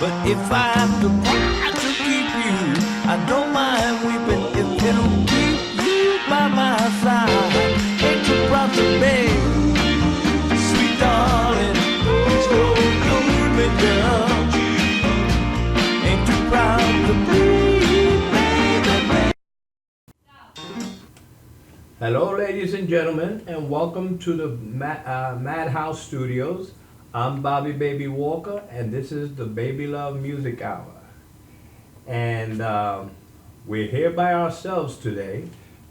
But if I have to try to keep you, I don't mind weeping if it'll keep you by my side. Ain't too proud to beg, sweet darling. Don't leave me, girl. Ain't too proud to plead, baby. Hello, ladies and gentlemen, and welcome to the Madhouse Studios. I'm Bobby Baby Walker, and this is the Baby Love Music Hour. And we're here by ourselves today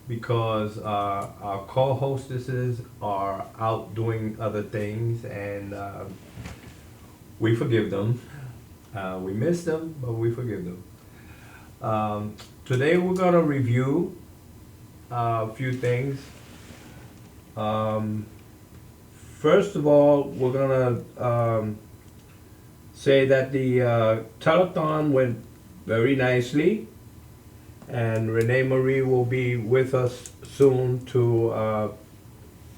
because our co-hostesses are out doing other things, and we forgive them. We miss them, but we forgive them. Today we're going to review a few things. First of all, we're gonna say that the telethon went very nicely, and Renee Marie will be with us soon to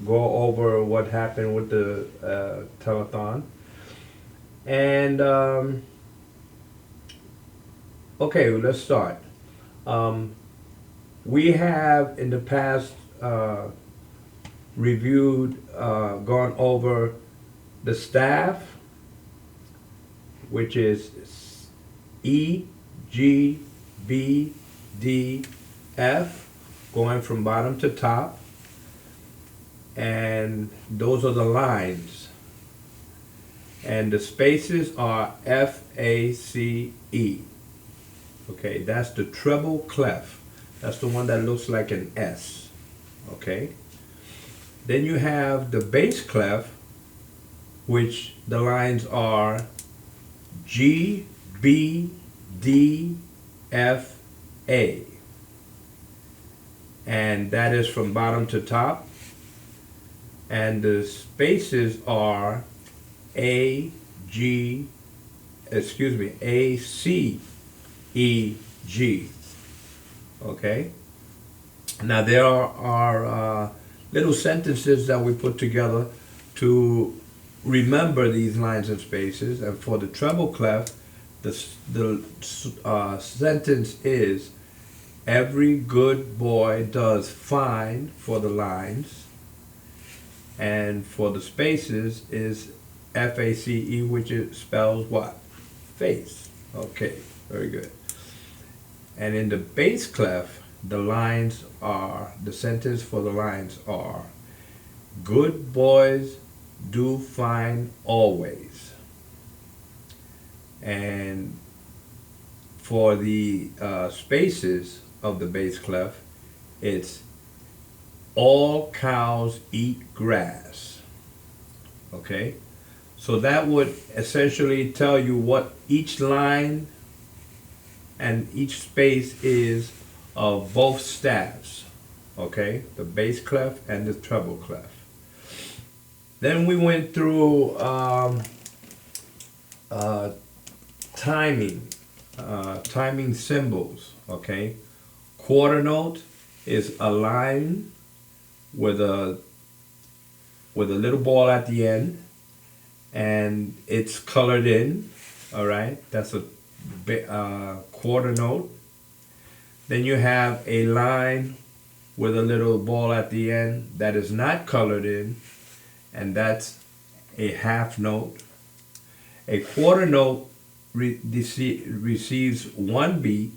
go over what happened with the telethon. And okay, let's start. We have in the past reviewed, gone over the staff, which is E, G, B, D, F, going from bottom to top, and those are the lines. And the spaces are F, A, C, E. Okay, that's the treble clef. That's the one that looks like an S. Okay. Then you have the bass clef, which the lines are G, B, D, F, A. And that is from bottom to top. And the spaces are A, C, E, G. Okay? Now there are little sentences that we put together to remember these lines and spaces. And for the treble clef, the sentence is, every good boy does fine, for the lines. And for the spaces is F-A-C-E, which spells what? Face. Okay, very good. And in the bass clef, the sentence for the lines are, good boys do fine always. And for the spaces of the bass clef, it's, all cows eat grass. Okay? So that would essentially tell you what each line and each space is of both staves, okay, the bass clef and the treble clef. Then we went through timing symbols, okay. Quarter note is a line with a little ball at the end, and it's colored in, all right. That's a quarter note. Then you have a line with a little ball at the end that is not colored in, and that's a half note. A quarter note receives one beat,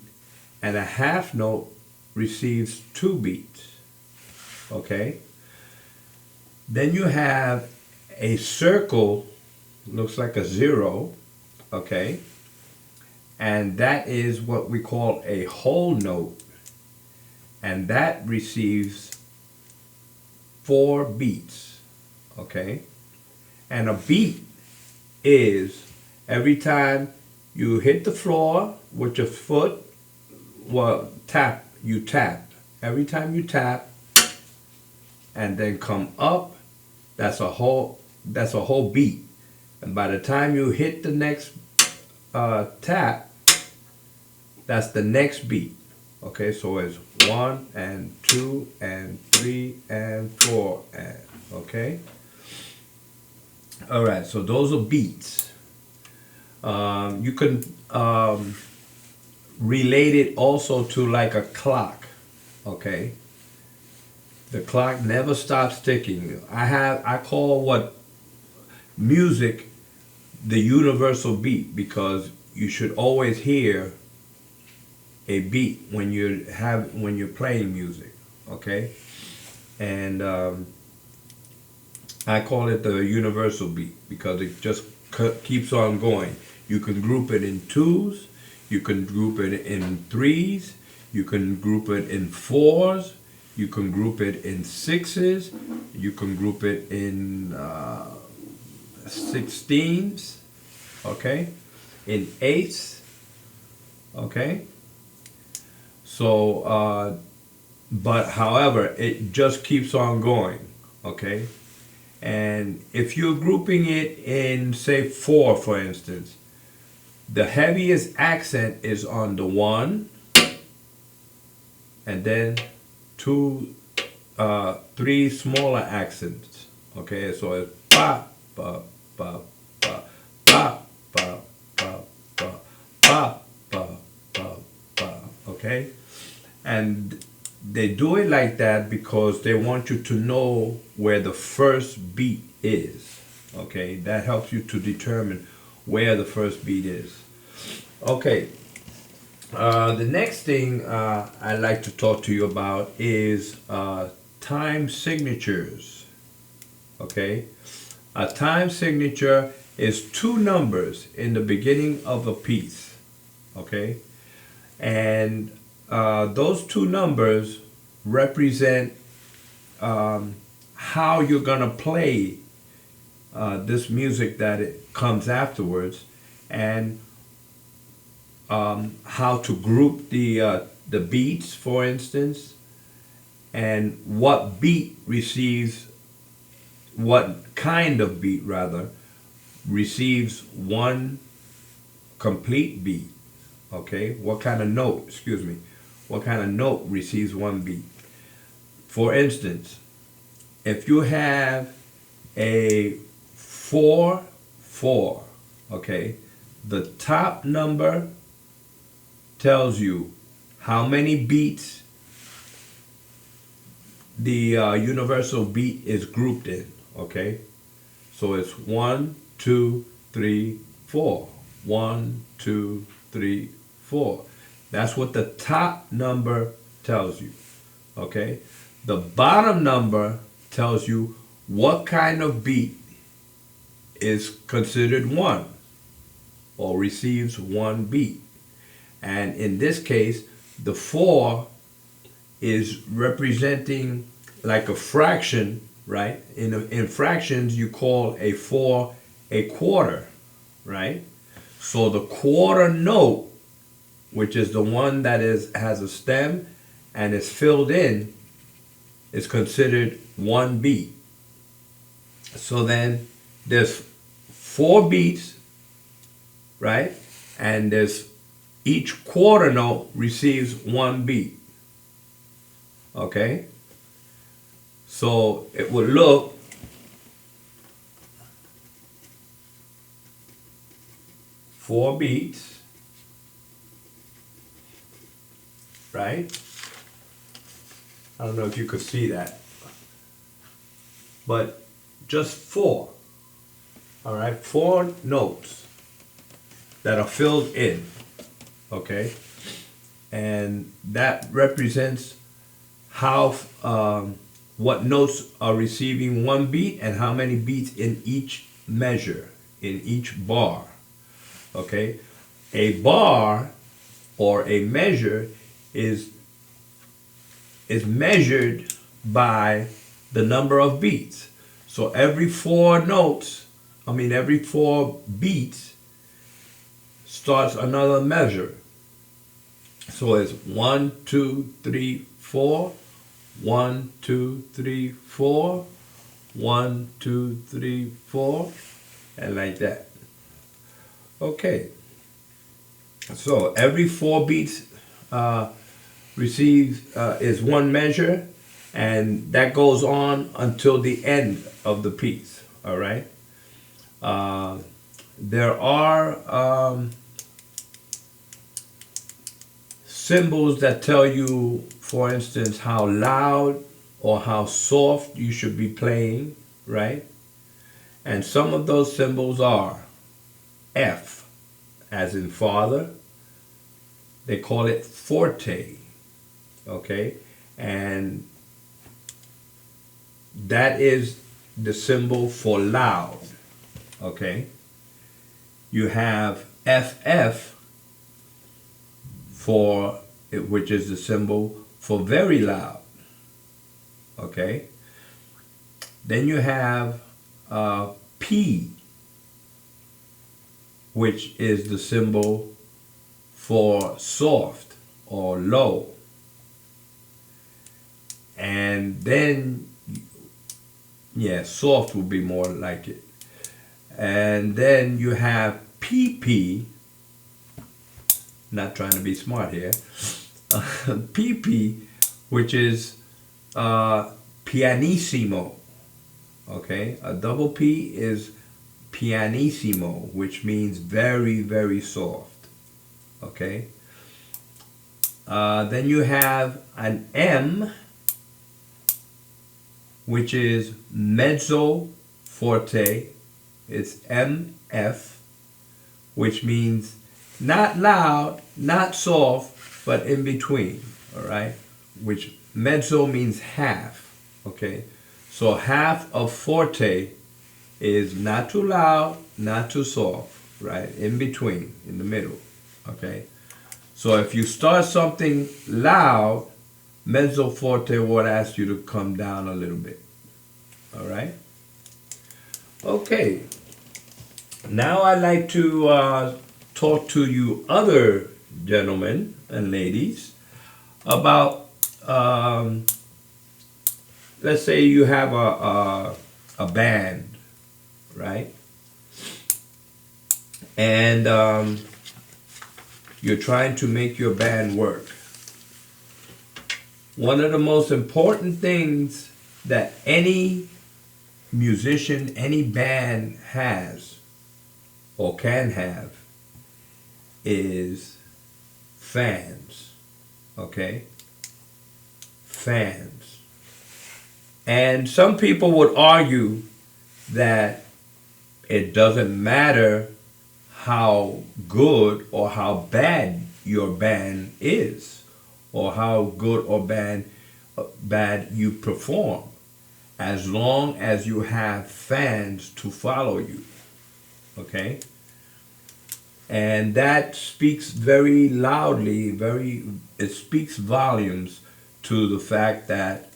and a half note receives two beats. Okay? Then you have a circle, looks like a zero, okay? And that is what we call a whole note, and that receives 4 beats, okay? And a beat is every time you hit the floor with your foot, you tap. Every time you tap and then come up, that's a whole beat. And by the time you hit the next tap, that's the next beat. Okay, so it's 1 and 2 and 3 and 4 and okay. All right, so those are beats. You can relate it also to like a clock, okay? The clock never stops ticking. I call what music the universal beat, because you should always hear a beat when you're playing music, okay? And I call it the universal beat because it just keeps on going. You can group it in twos, you can group it in threes, you can group it in fours, you can group it in sixes, you can group it in 16s, okay, in eighths, okay. So, but however, it just keeps on going, okay. And if you're grouping it in, say, four, for instance, the heaviest accent is on the one, and then three smaller accents. Okay, so it's ba ba ba ba ba ba ba ba ba ba ba ba. Okay, and they do it like that because they want you to know where the first beat is. Okay, that helps you to determine where the first beat is. Okay, the next thing I'd like to talk to you about is time signatures. Okay, a time signature is two numbers in the beginning of a piece. Okay, and those two numbers represent how you're gonna play this music that it comes afterwards, and how to group the beats, for instance, and what beat receives, what kind of beat rather receives one complete beat. Okay, what kind of note, excuse me, what kind of note receives one beat. For instance, if you have a 4/4, okay, the top number tells you how many beats the universal beat is grouped in, okay? So it's 1, 2, 3, 4. 1, 2, 3, 4. That's what the top number tells you, okay? The bottom number tells you what kind of beat is considered one or receives one beat. And in this case, the 4 is representing like a fraction, right? In fractions, you call a 4 a quarter, right? So the quarter note, which is the one that has a stem and is filled in, is considered one beat. So then there's 4 beats, right? And there's each quarter note receives one beat. Okay? So it would look four beats, right? I don't know if you could see that, but just 4. All right, 4 notes that are filled in. Okay, and that represents how what notes are receiving one beat and how many beats in each measure, in each bar. Okay, a bar or a measure is measured by the number of beats. So every 4 notes, every 4 beats starts another measure. So it's 1, 2, 3, 4, 1, 2, 3, 4, 1, 2, 3, 4, and like that. Okay. So every 4 beats receives is one measure, and that goes on until the end of the piece. All right. there are symbols that tell you, for instance, how loud or how soft you should be playing, right? And some of those symbols are F, as in father. They call it forte, okay? And that is the symbol for loud, okay? You have FF for which is the symbol for very loud, okay? Then you have P, which is the symbol for soft or low. And then, yeah, soft would be more like it. And then you have PP, not trying to be smart here, PP, which is pianissimo, okay? A double P is pianissimo, which means very, very soft, okay? Then you have an M, which is mezzo forte. It's MF, which means not loud, not soft, but in between, all right? Which mezzo means half, okay? So half of forte is not too loud, not too soft, right? In between, in the middle, okay? So if you start something loud, mezzo forte would ask you to come down a little bit, all right? Okay, now I'd like to talk to you other gentlemen and ladies about, let's say you have a band, right? And you're trying to make your band work. One of the most important things that any musician, any band has or can have is fans, okay? Fans. And some people would argue that it doesn't matter how good or how bad your band is, or how good or bad you perform, as long as you have fans to follow you, okay? And that speaks very loudly, it speaks volumes to the fact that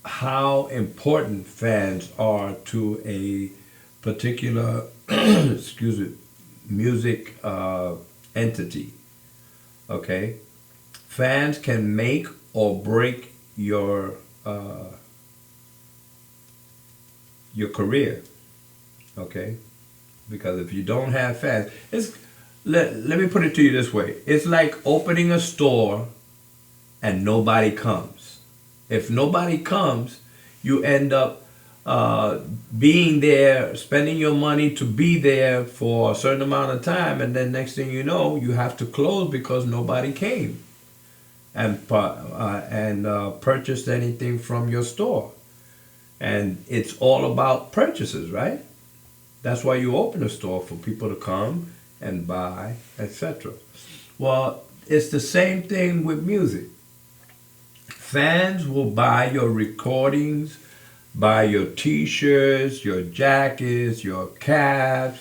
how important fans are to a particular excuse me, music entity, okay? Fans can make or break your career, okay? Because if you don't have fans, let me put it to you this way. It's like opening a store and nobody comes. If nobody comes, you end up being there, spending your money to be there for a certain amount of time, and then next thing you know, you have to close because nobody came and purchased anything from your store. And it's all about purchases, right? That's why you open a store, for people to come and buy, etc. Well, it's the same thing with music. Fans will buy your recordings, buy your t-shirts, your jackets, your caps,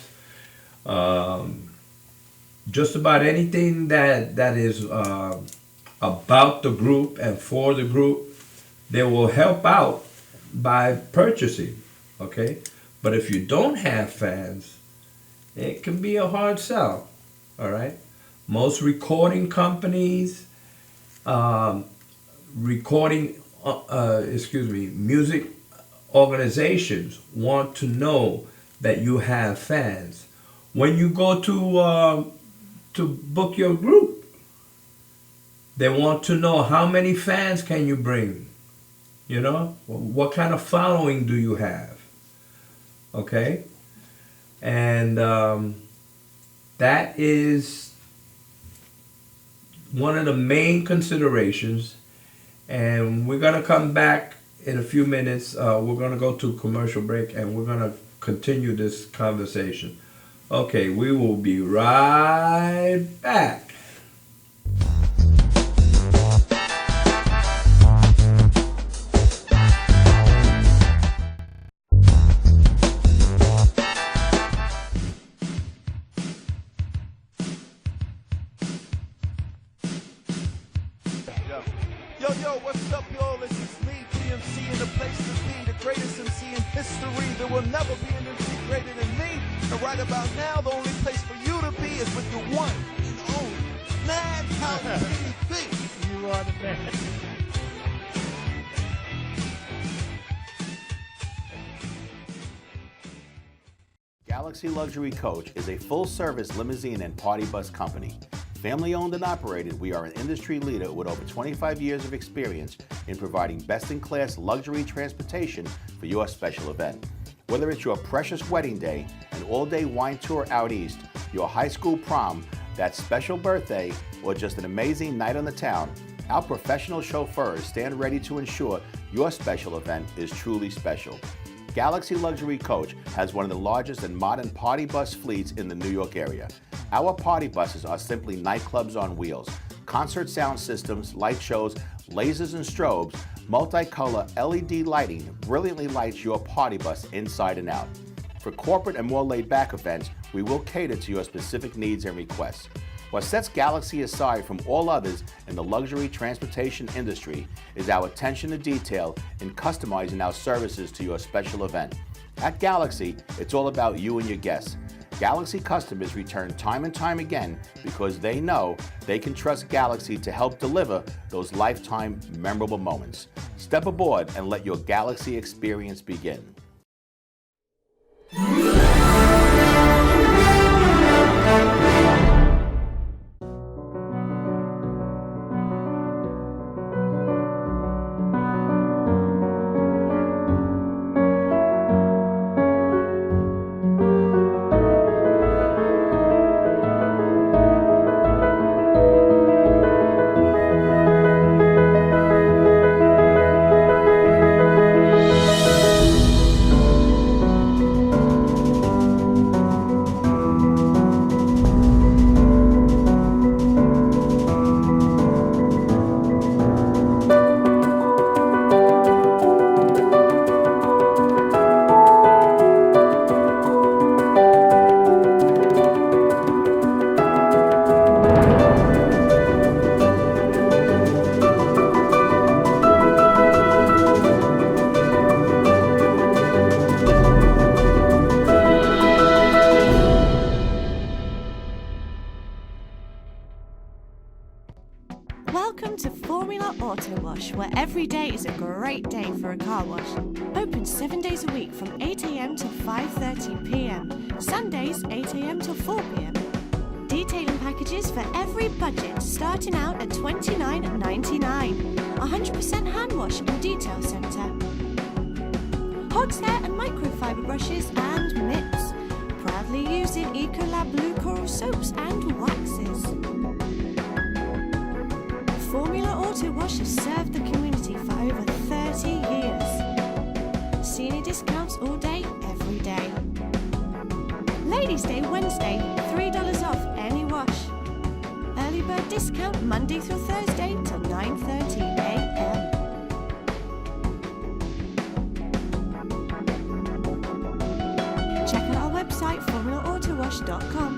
just about anything that is about the group and for the group. They will help out by purchasing, okay? But if you don't have fans, it can be a hard sell, all right? Most recording companies, music organizations want to know that you have fans. When you go to book your group, they want to know how many fans can you bring. You know, what kind of following do you have? Okay, And that is one of the main considerations. And we're going to come back in a few minutes. We're going to go to commercial break and we're going to continue this conversation. Okay, we will be right back. Yo, what's up, y'all? This is me, GMC, in the place to be, the greatest MC in history. There will never be an MC greater than me. And right about now, the only place for you to be is with the one and only Madhousetv. You are the man. Galaxy Luxury Coach is a full-service limousine and party bus company. Family-owned and operated, we are an industry leader with over 25 years of experience in providing best-in-class luxury transportation for your special event. Whether it's your precious wedding day, an all-day wine tour out east, your high school prom, that special birthday, or just an amazing night on the town, our professional chauffeurs stand ready to ensure your special event is truly special. Galaxy Luxury Coach has one of the largest and modern party bus fleets in the New York area. Our party buses are simply nightclubs on wheels. Concert sound systems, light shows, lasers and strobes, multicolor LED lighting brilliantly lights your party bus inside and out. For corporate and more laid-back events, we will cater to your specific needs and requests. What sets Galaxy aside from all others in the luxury transportation industry is our attention to detail in customizing our services to your special event. At Galaxy, it's all about you and your guests. Galaxy customers return time and time again because they know they can trust Galaxy to help deliver those lifetime memorable moments. Step aboard and let your Galaxy experience begin. Welcome to Formula Auto Wash, where every day is a great day for a car wash. Open 7 days a week from 8 a.m. to 5:30 p.m. Sundays 8 a.m. to 4 p.m. Detailing packages for every budget, starting out at $29.99. 100% hand wash and detail centre. Horsehair and microfiber brushes and mitts. Proudly using Ecolab Blue Coral soaps and waxes. Formula Auto Wash has served the community for over 30 years. Senior discounts all day, every day. Ladies' Day Wednesday, $3 off any wash. Early bird discount Monday through Thursday till 9:30 a.m. Check out our website, formulaautowash.com.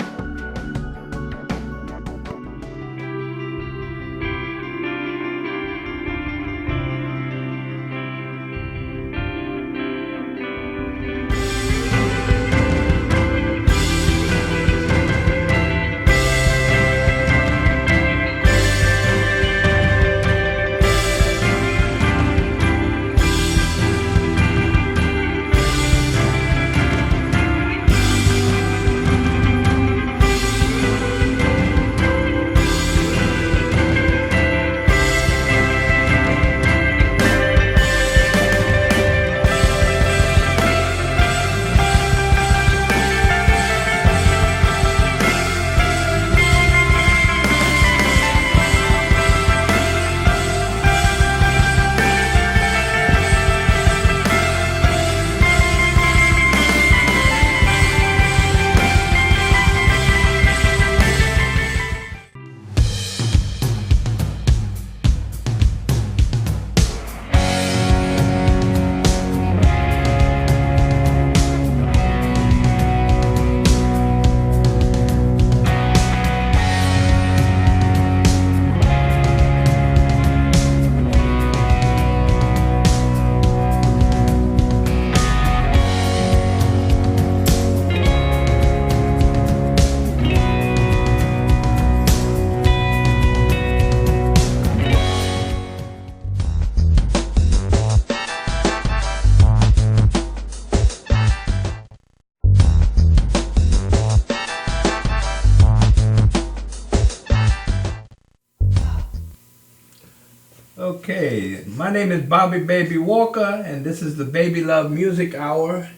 Okay, my name is Bobby Baby Walker, and this is the Baby Love Music Hour.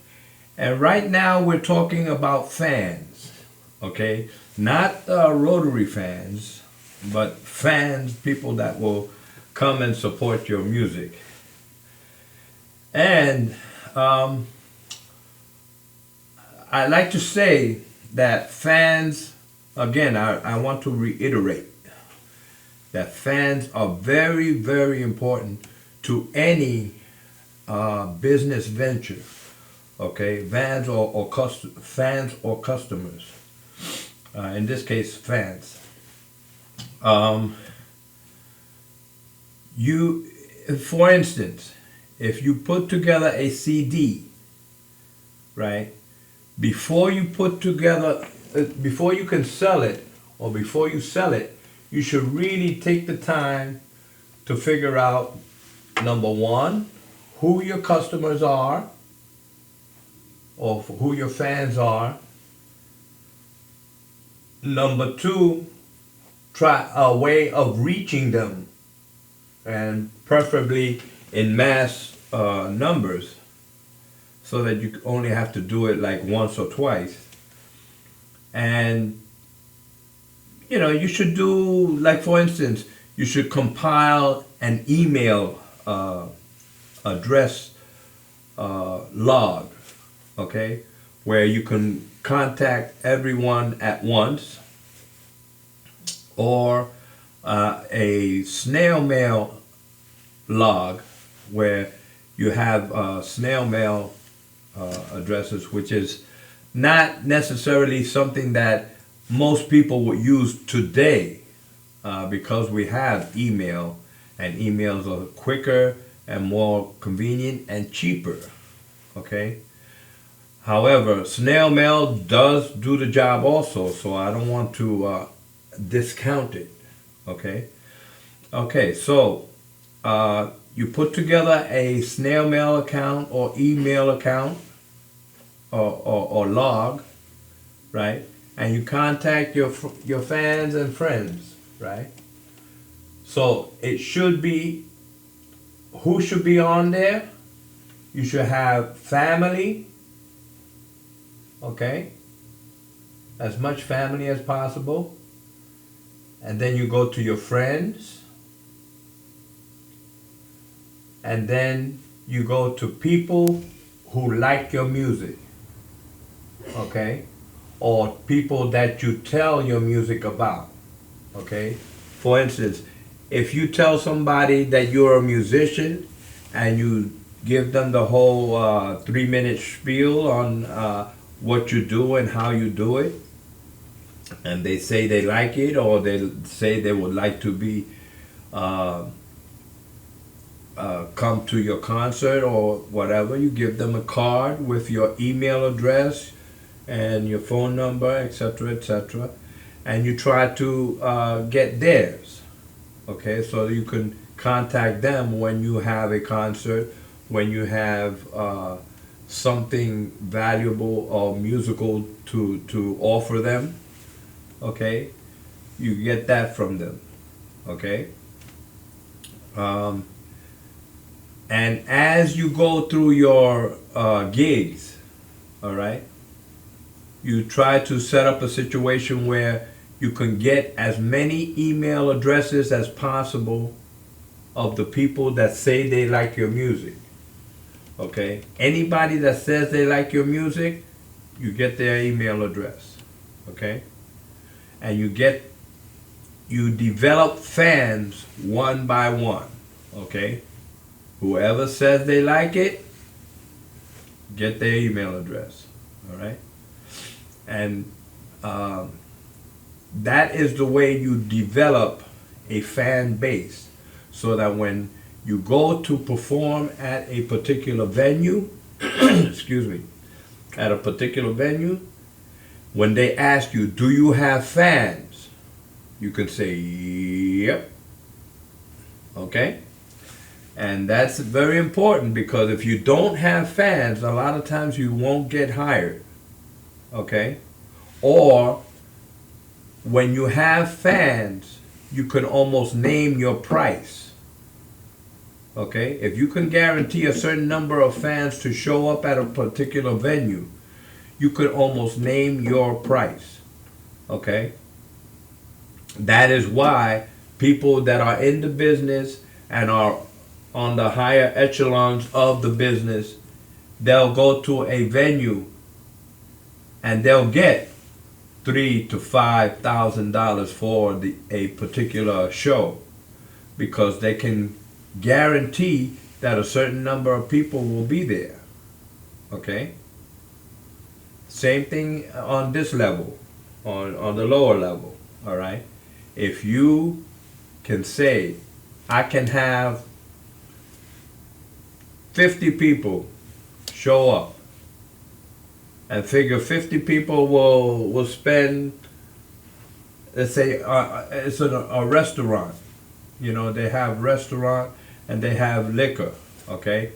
And right now we're talking about fans, okay? Not rotary fans, but fans, people that will come and support your music. And I like to say that fans, again, I want to reiterate that fans are very, very important to any business venture. Okay, fans or customers. In this case, fans. For instance, if you put together a CD, right? Before you can sell it, or before you sell it, you should really take the time to figure out, number one, who your customers are, or who your fans are. Number two, try a way of reaching them, and preferably in mass numbers, so that you only have to do it like once or twice. And you should do, like, for instance, you should compile an email address log, okay, where you can contact everyone at once, or a snail mail log where you have snail mail addresses, which is not necessarily something that most people would use today, because we have email, and emails are quicker and more convenient and cheaper. Okay. However, snail mail does do the job also, so I don't want to discount it. Okay. Okay. So you put together a snail mail account or email account, or log, right? And you contact your fans and friends, right? So it should be, who should be on there? You should have family, okay? As much family as possible. And then you go to your friends. And then you go to people who like your music, okay? Or people that you tell your music about, okay? For instance, if you tell somebody that you're a musician and you give them the whole 3-minute spiel on what you do and how you do it, and they say they like it, or they say they would like to be come to your concert or whatever, you give them a card with your email address and your phone number, etc., and you try to get theirs, okay, so you can contact them when you have a concert, when you have something valuable or musical to offer them, okay, you get that from them, okay. And as you go through your gigs, all right, you try to set up a situation where you can get as many email addresses as possible of the people that say they like your music. Okay? Anybody that says they like your music, you get their email address. Okay? And you develop fans one by one. Okay? Whoever says they like it, get their email address. All right? And that is the way you develop a fan base, so that when you go to perform at a particular venue, excuse me, at a particular venue, when they ask you, do you have fans? You can say, yep. Okay? And that's very important, because if you don't have fans, a lot of times you won't get hired. Okay? Or when you have fans, you can almost name your price. Okay? If you can guarantee a certain number of fans to show up at a particular venue, you could almost name your price. Okay? That is why people that are in the business and are on the higher echelons of the business, they'll go to a venue and they'll get $3,000 to $5,000 for a particular show, because they can guarantee that a certain number of people will be there. Okay? Same thing on this level, on the lower level. All right? If you can say, I can have 50 people show up, and figure 50 people will spend, let's say, it's a restaurant. You know, they have restaurant and they have liquor, okay?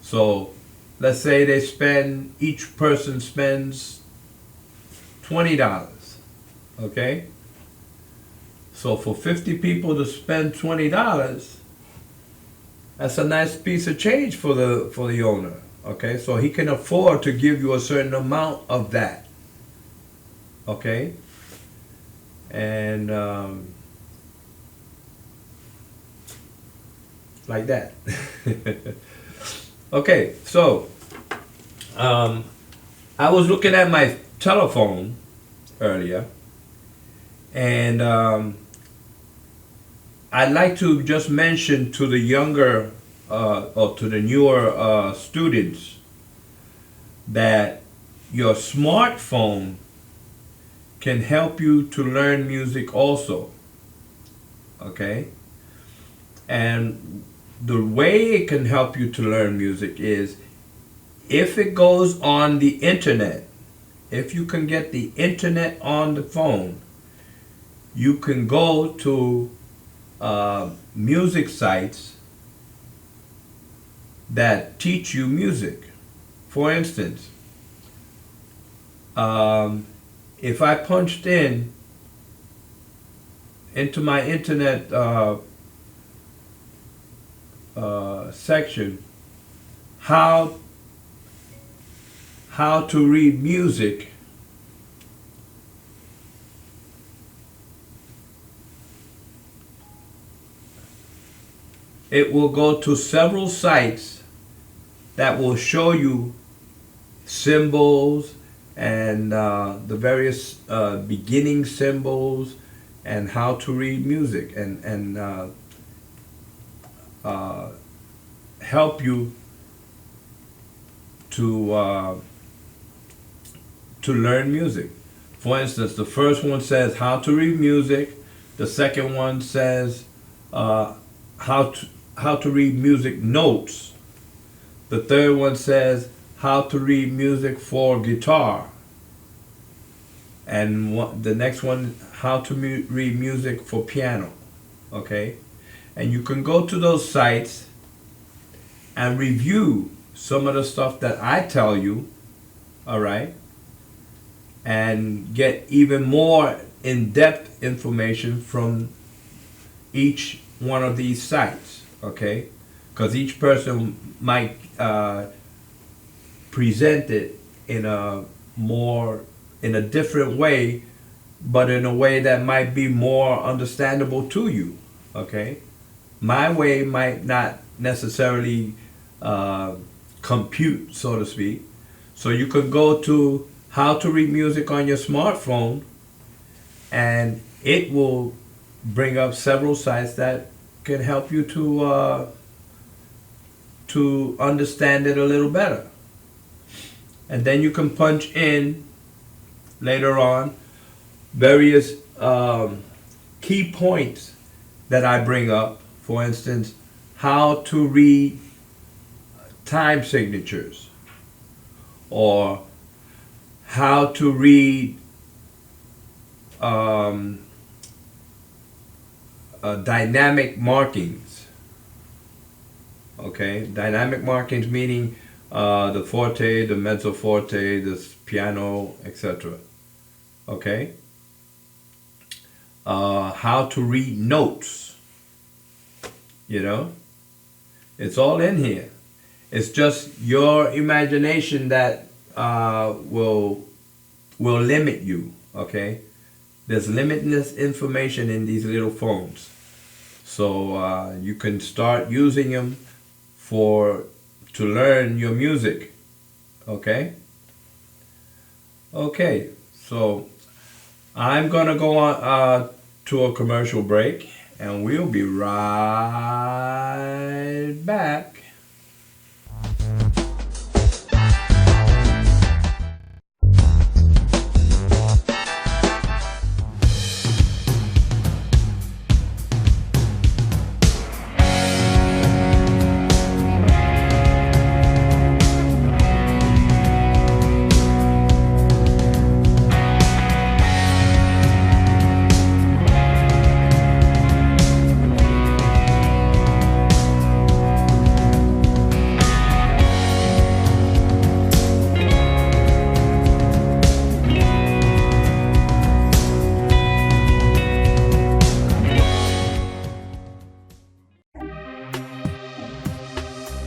So let's say each person spends $20, okay? So for 50 people to spend $20, that's a nice piece of change for the owner, okay? So he can afford to give you a certain amount of that, okay? And like that. Okay, so I was looking at my telephone earlier, and I'd like to just mention to the younger or to the newer students that your smartphone can help you to learn music also. Okay? And the way it can help you to learn music is if it goes on the internet. If you can get the internet on the phone, you can go to music sites that teach you music. For instance, if I punched into my internet section how to read music, it will go to several sites that will show you symbols and the various beginning symbols and how to read music, and help you to learn music. For instance, the first one says how to read music. The second one says how to read music notes. The third one says how to read music for guitar. And the next one, how to read music for piano. Okay? And you can go to those sites and review some of the stuff that I tell you, all right? And get even more in-depth information from each one of these sites, okay? Because each person might present it in a different way, but in a way that might be more understandable to you, okay? My way might not necessarily compute, so to speak. So you could go to how to read music on your smartphone, and it will bring up several sites that can help you to understand it a little better. And then you can punch in later on various key points that I bring up. For instance, how to read time signatures, or how to read dynamic markings. Okay, dynamic markings meaning the forte, the mezzo forte, the piano, etc. Okay, how to read notes. You know, It's all in here. It's just your imagination that will limit you. Okay, there's limitless information in these little phones, so you can start using them to learn your music. Okay. Okay, so I'm gonna go on to a commercial break, and we'll be right back.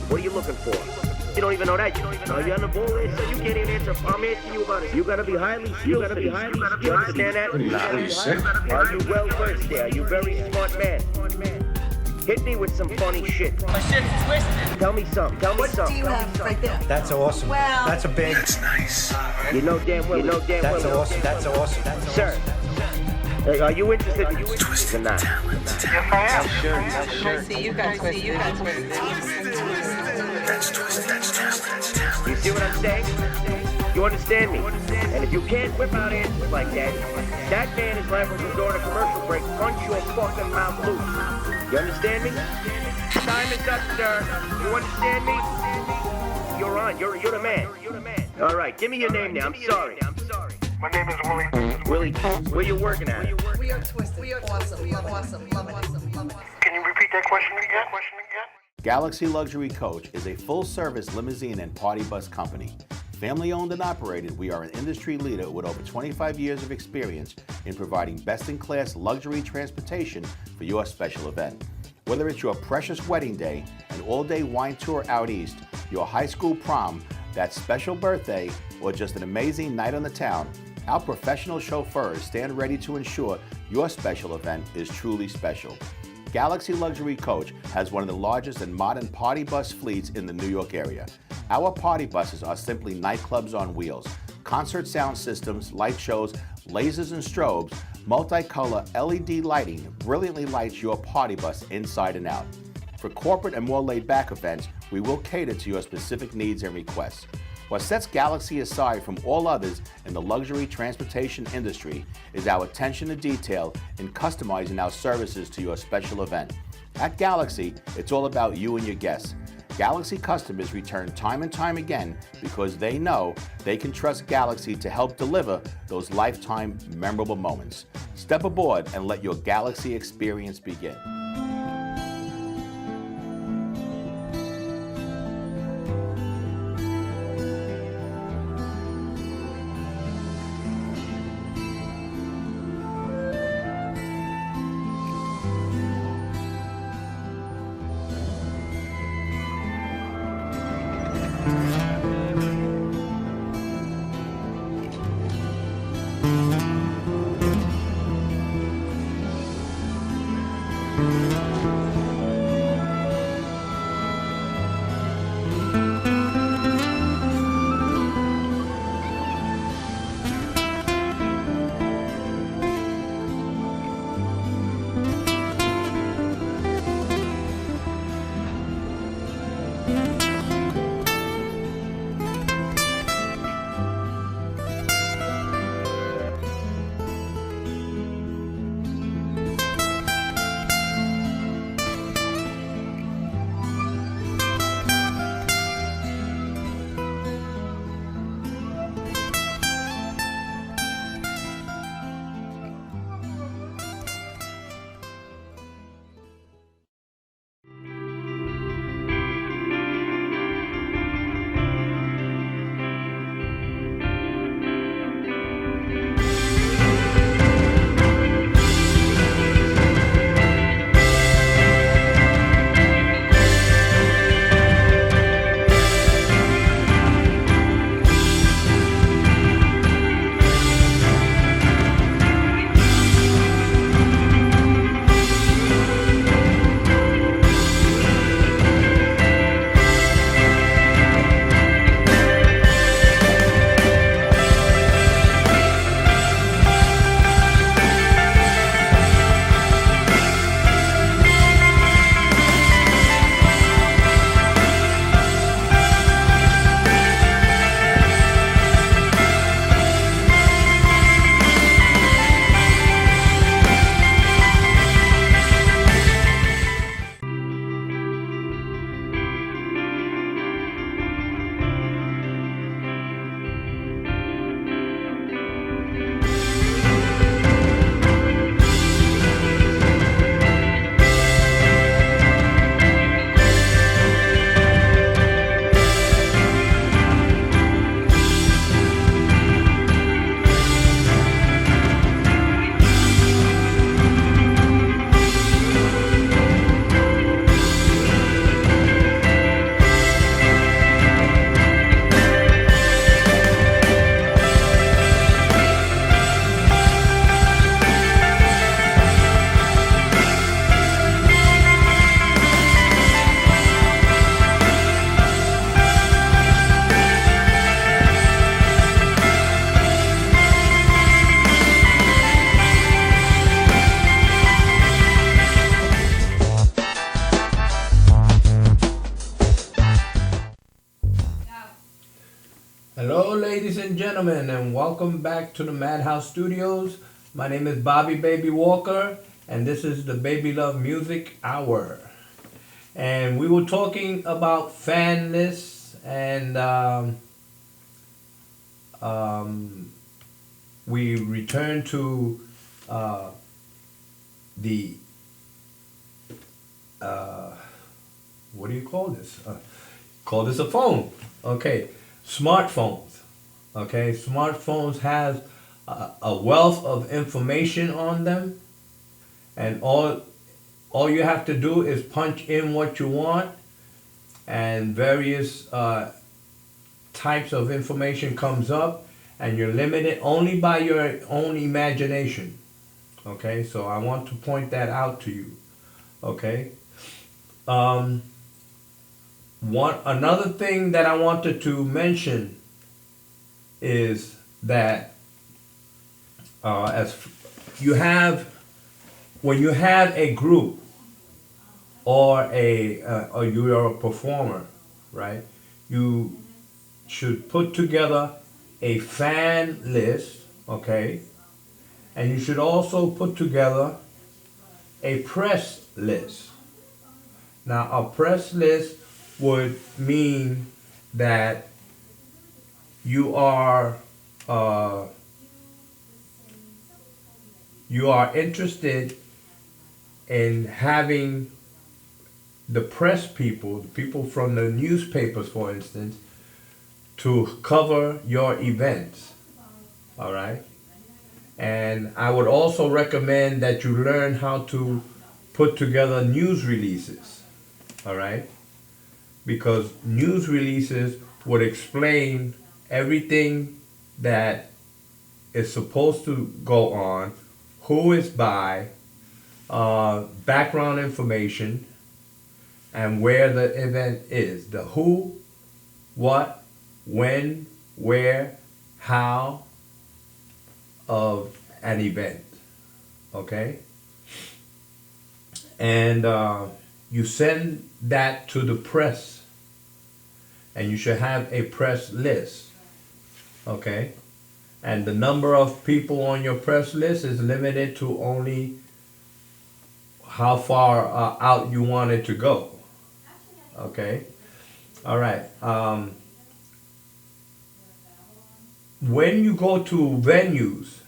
What are you looking for? You don't even know that. Are you on the ball list? You can't even answer. I'm asking you about it. You gotta be highly skilled. You understand that? Nah, are you sick? Are you well versed there? Are you very smart man? Hit me with some funny shit. My shit's twisted. Tell me something. What do you have right there? That's awesome. Well, That's a big. That's nice. You know damn well. That's awesome. That's awesome. That's Sir, are you interested in Twisted not? talent. I see you got twisted. That's twisted. That's talent. That's talent. You see what I'm saying? You understand me? And if you can't whip out answers like that, that man is liable to during a commercial break punch your fucking mouth loose. You understand me? Time is up, sir. You understand me? You're on. You're the man. All right, give me your name now. I'm sorry. My name is Willie. Willie, where you working at? We are twisted. We are awesome. Love it. Can you repeat that question again? Galaxy Luxury Coach is a full-service limousine and party bus company. Family-owned and operated, we are an industry leader with over 25 years of experience in providing best-in-class luxury transportation for your special event. Whether it's your precious wedding day, an all-day wine tour out east, your high school prom, that special birthday, or just an amazing night on the town, our professional chauffeurs stand ready to ensure your special event is truly special. Galaxy Luxury Coach has one of the largest and modern party bus fleets in the New York area. Our party buses are simply nightclubs on wheels. Concert sound systems, light shows, lasers and strobes, multicolor LED lighting brilliantly lights your party bus inside and out. For corporate and more laid-back events, we will cater to your specific needs and requests. What sets Galaxy aside from all others in the luxury transportation industry is our attention to detail in customizing our services to your special event. At Galaxy, it's all about you and your guests. Galaxy customers return time and time again because they know they can trust Galaxy to help deliver those lifetime memorable moments. Step aboard and let your Galaxy experience begin. gentlemen, and welcome back to the Madhouse Studios. My name is Bobby Baby Walker, and this is the Baby Love Music Hour. And we were talking about fan lists, and we returned to the what do you call this? Call this a phone. Okay, smartphones. Okay, smartphones have a wealth of information on them, and all you have to do is punch in what you want, and various types of information comes up, and you're limited only by your own imagination. Okay, so I want to point that out to you. Okay. Another thing that I wanted to mention is that when you have a group or or you are a performer, right? You should put together a fan list, okay? And you should also put together a press list. Now, a press list would mean that you are interested in having the press people, the people from the newspapers, for instance, to cover your events. All right. And I would also recommend that you learn how to put together news releases. All right. Because news releases would explain everything that is supposed to go on, who is by, background information, and where the event is. The who, what, when, where, how of an event. Okay? And you send that to the press. And you should have a press list. Okay? And the number of people on your press list is limited to only how far out you want it to go. Okay? All right. When you go to venues,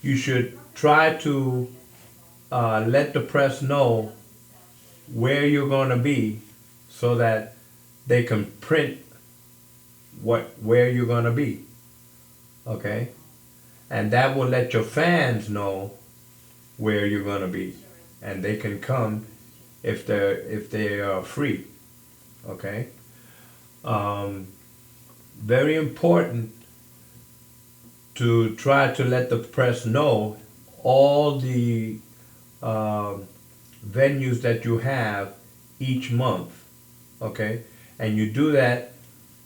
you should try to let the press know where you're going to be so that they can print where you're going to be. Okay? And that will let your fans know where you're going to be, and they can come if they are free. Okay? Very important to try to let the press know all the venues that you have each month. Okay? And you do that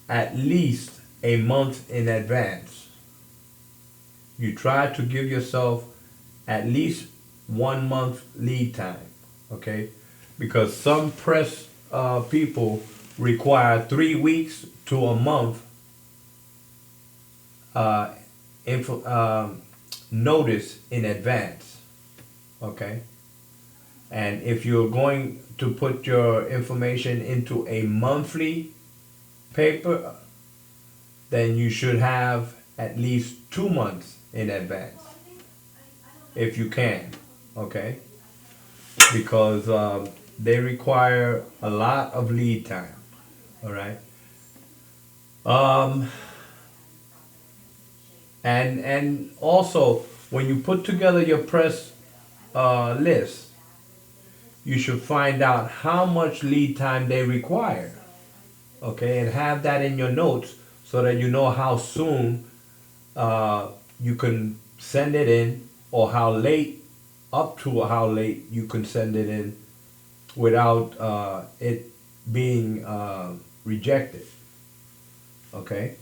at least a month in advance. You try to give yourself at least 1 month lead time, okay? Because some press people require 3 weeks to a month notice in advance, okay? And if you're going to put your information into a monthly paper, then you should have at least 2 months in advance, if you can, okay? Because they require a lot of lead time, all right? And also, when you put together your press list, you should find out how much lead time they require, okay? And have that in your notes so that you know how soon you can send it in, or how late, up to how late you can send it in without it being rejected, okay?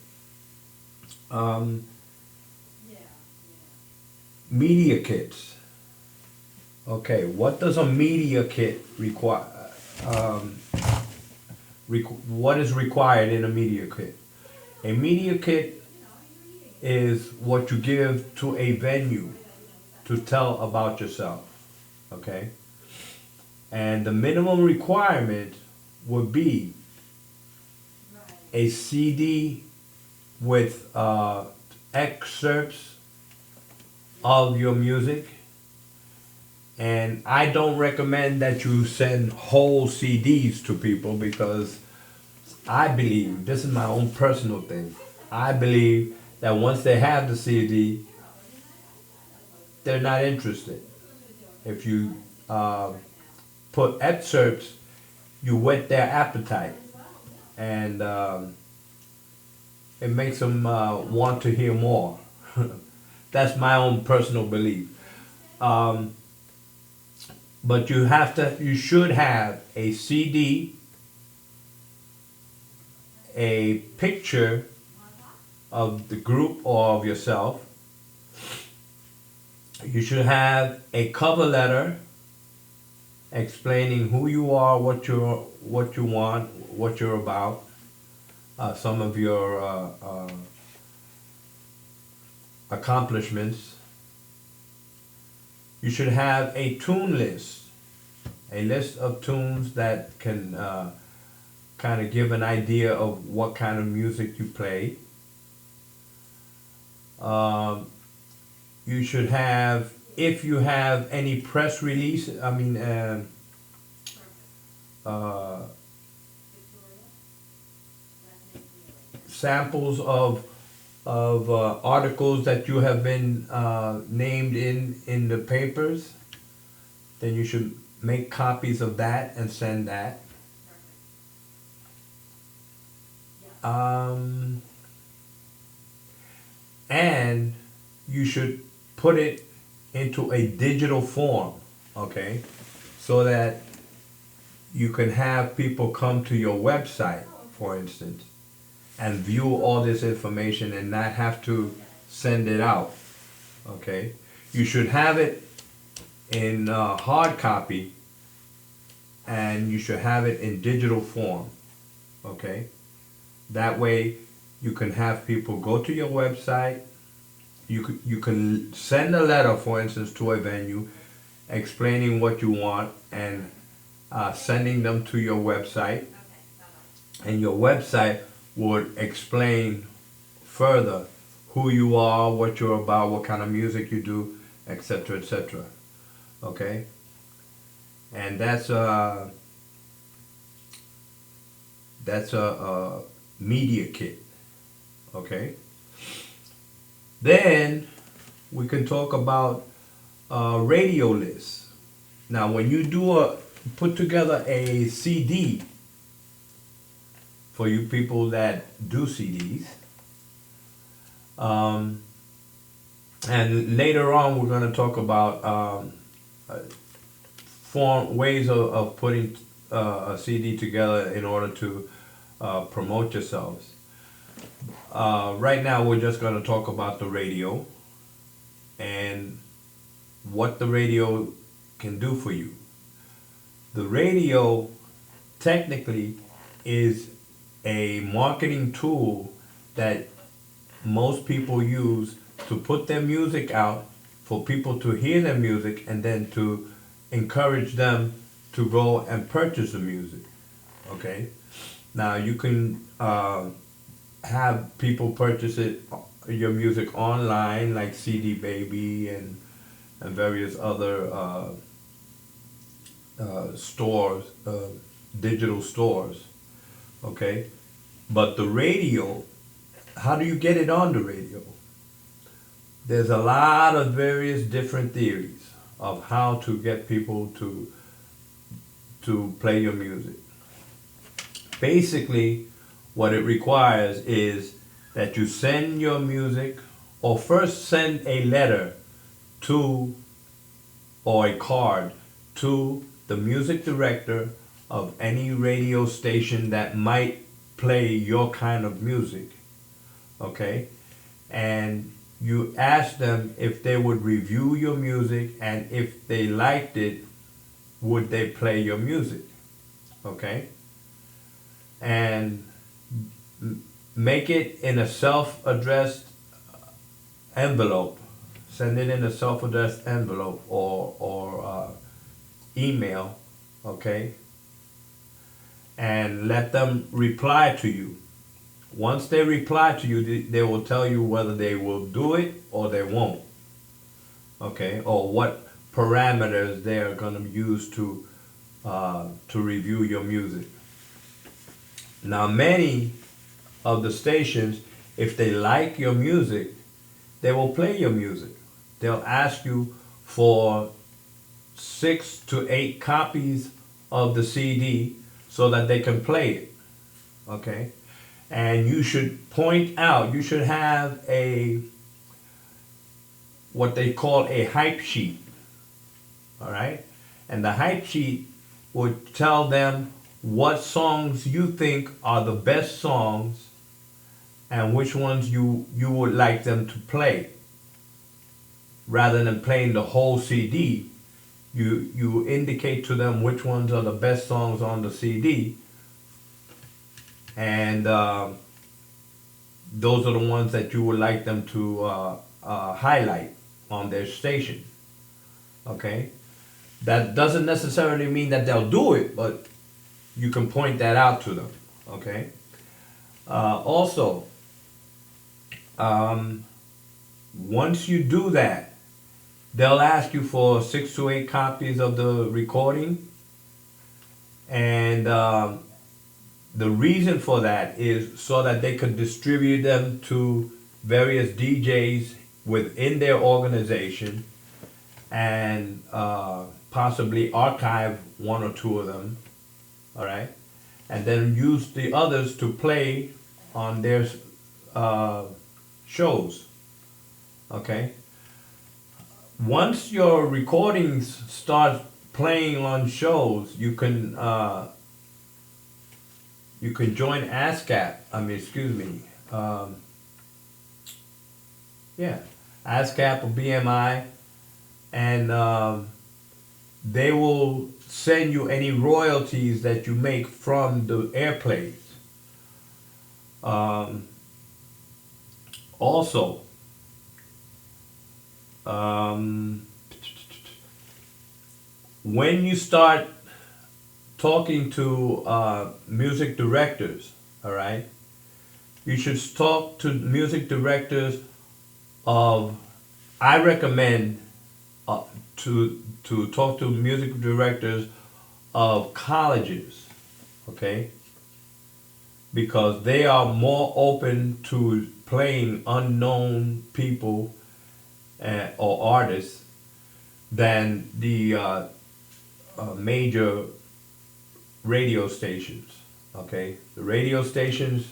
Media kits. Okay, what does a media kit require? What is required in a media kit? A media kit is what you give to a venue to tell about yourself, okay? And the minimum requirement would be a CD with excerpts of your music. And I don't recommend that you send whole CDs to people, because I believe, this is my own personal thing, I believe that once they have the CD, they're not interested. If you put excerpts, you whet their appetite, and it makes them want to hear more. That's my own personal belief. But you should have a CD, a picture of the group or of yourself. You should have a cover letter explaining who you are, what you want, what you're about, some of your accomplishments. You should have a tune list, a list of tunes that can kind of give an idea of what kind of music you play. You should have, if you have any press release, samples of articles that you have been named in the papers, then you should make copies of that and send that. And you should put it into a digital form, okay, so that you can have people come to your website, for instance, and view all this information and not have to send it out, okay? You should have it in hard copy, and you should have it in digital form, okay? That way you can have people go to your website. You can send a letter, for instance, to a venue explaining what you want and sending them to your website, and your website would explain further who you are, what you're about, what kind of music you do, etc., etc. Okay? And that's a media kit. Okay? Then we can talk about radio lists. Now, when you put together a CD, for you people that do CDs, and later on we're going to talk about ways of putting a CD together in order to promote yourselves. Right now we're just going to talk about the radio and what the radio can do for you. The radio technically is a marketing tool that most people use to put their music out, for people to hear their music, and then to encourage them to go and purchase the music. Okay? Now you can have people purchase your music online, like CD Baby and various other stores, digital stores. Okay? But the radio, how do you get it on the radio? There's a lot of various different theories of how to get people to play your music. Basically, what it requires is that you send your music, or first send a letter to, or a card to the music director of any radio station that might play your kind of music, okay? And you ask them if they would review your music, and if they liked it, would they play your music, okay? And make it in a self-addressed envelope. Send it in a self-addressed envelope or email, okay? And let them reply to you. Once they reply to you, they will tell you whether they will do it or they won't, okay? Or what parameters they are going to use to review your music. Now, many of the stations, if they like your music, they will play your music. They'll ask you for 6 to 8 copies of the CD so that they can play it, okay? And you should point out, you should have what they call a hype sheet, all right? And the hype sheet would tell them what songs you think are the best songs and which ones you would like them to play. Rather than playing the whole CD, you indicate to them which ones are the best songs on the CD, and those are the ones that you would like them to highlight on their station, okay? That doesn't necessarily mean that they'll do it, but you can point that out to them, okay? Also, once you do that, they'll ask you for 6 to 8 copies of the recording, and the reason for that is so that they could distribute them to various DJs within their organization and possibly archive 1 or 2 of them, all right? And then use the others to play on their shows, okay? Once your recordings start playing on shows, you can join ASCAP. ASCAP or BMI, and they will send you any royalties that you make from the airplays. Also, when you start talking to music directors, all right, you should talk to music directors I recommend to talk to music directors of colleges, okay, because they are more open to playing unknown people or artists than the major radio stations, okay? The radio stations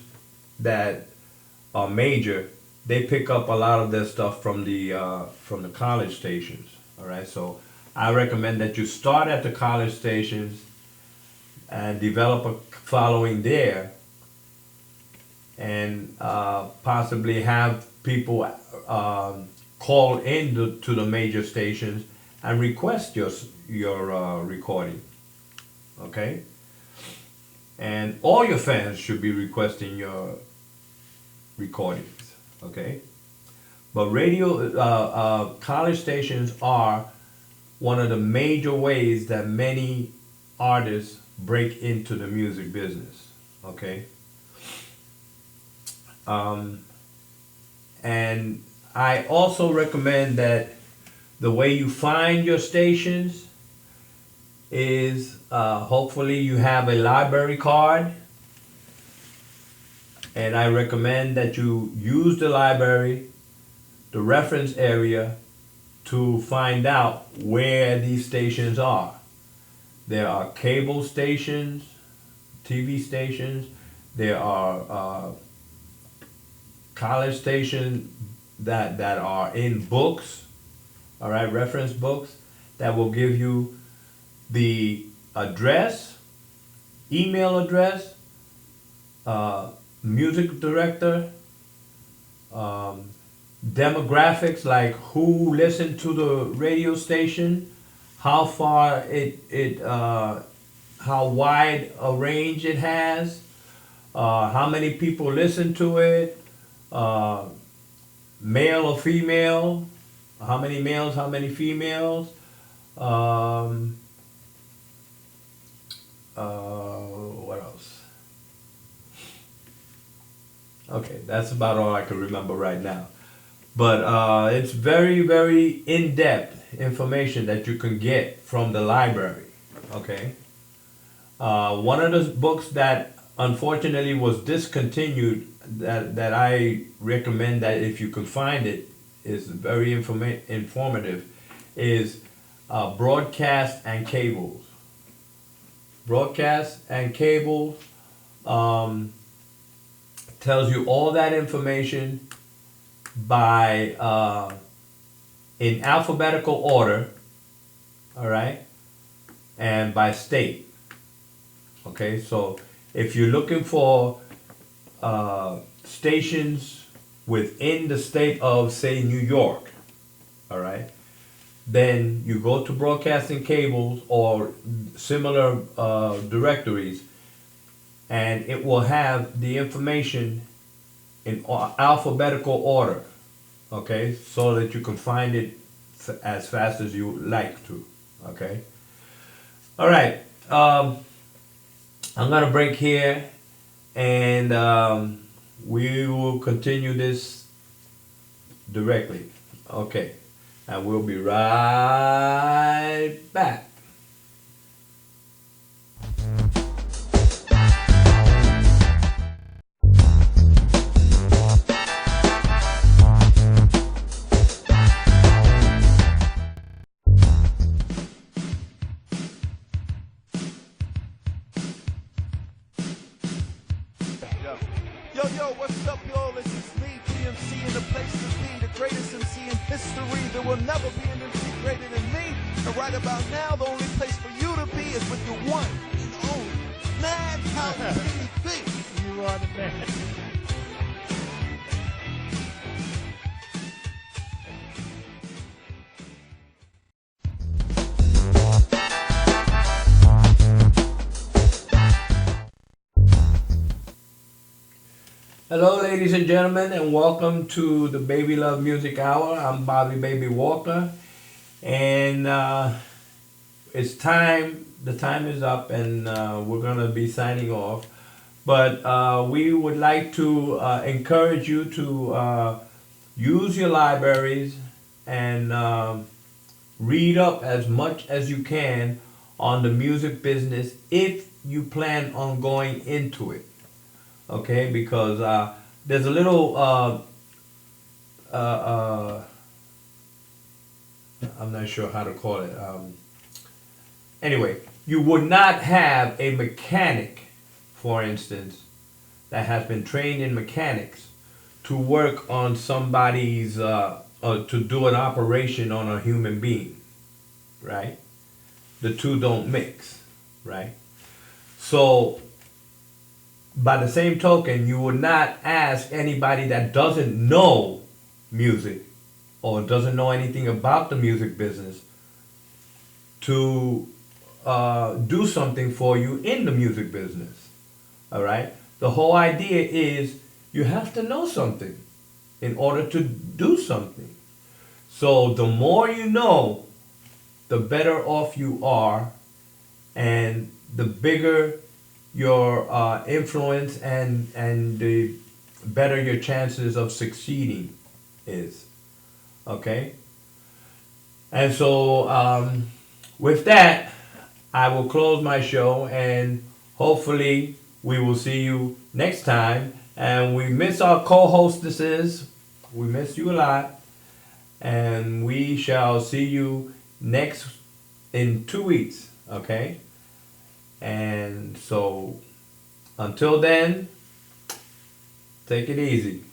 that are major, they pick up a lot of their stuff from the college stations, all right? So I recommend that you start at the college stations and develop a following there, and possibly have people call in to the major stations and request your recording, okay? And all your fans should be requesting your recordings, okay? But college stations are one of the major ways that many artists break into the music business, okay? And I also recommend that the way you find your stations is hopefully you have a library card, and I recommend that you use the library, the reference area, to find out where these stations are. There are cable stations, TV stations, there are college stations that are in books, all right, reference books, that will give you the address, email address, music director, demographics, like who listened to the radio station, how far how wide a range it has, how many people listen to it, male or female, how many males, how many females, what else? Okay, that's about all I can remember right now. But it's very, very in-depth information that you can get from the library. Okay. One of the books that unfortunately was discontinued that I recommend that if you can find it is very informative is Broadcast and Cables. Broadcast and Cables tells you all that information by in alphabetical order, all right, and by state. Okay, so if you're looking for stations within the state of, say, New York, all right, then you go to Broadcasting Cables or similar directories, and it will have the information in alphabetical order, okay, so that you can find it as fast as you like to, okay. All right, I'm gonna break here, and we will continue this directly, okay, and we'll be right back. Yo, what's up, y'all? This is me, PMC, and the place to be, the greatest MC in history. There will never be an MC greater than me. And right about now, the only place for you to be is with the one and only Madhousetv. You are the man. Hello, ladies and gentlemen, and welcome to the Baby Love Music Hour. I'm Bobby Baby Walker, and it's time. The time is up, and we're gonna be signing off. But we would like to encourage you to use your libraries and read up as much as you can on the music business if you plan on going into it. Okay, because there's a little, I'm not sure how to call it. Anyway, you would not have a mechanic, for instance, that has been trained in mechanics to work on somebody's, to do an operation on a human being, right? The two don't mix, right? So, by the same token, you would not ask anybody that doesn't know music or doesn't know anything about the music business to do something for you in the music business. All right? The whole idea is you have to know something in order to do something. So the more you know, the better off you are, and the bigger your influence and the better your chances of succeeding is. Okay? And so with that, I will close my show, and hopefully we will see you next time. And we miss our co-hostesses. We miss you a lot. And we shall see you in 2 weeks. Okay? And so, until then, take it easy.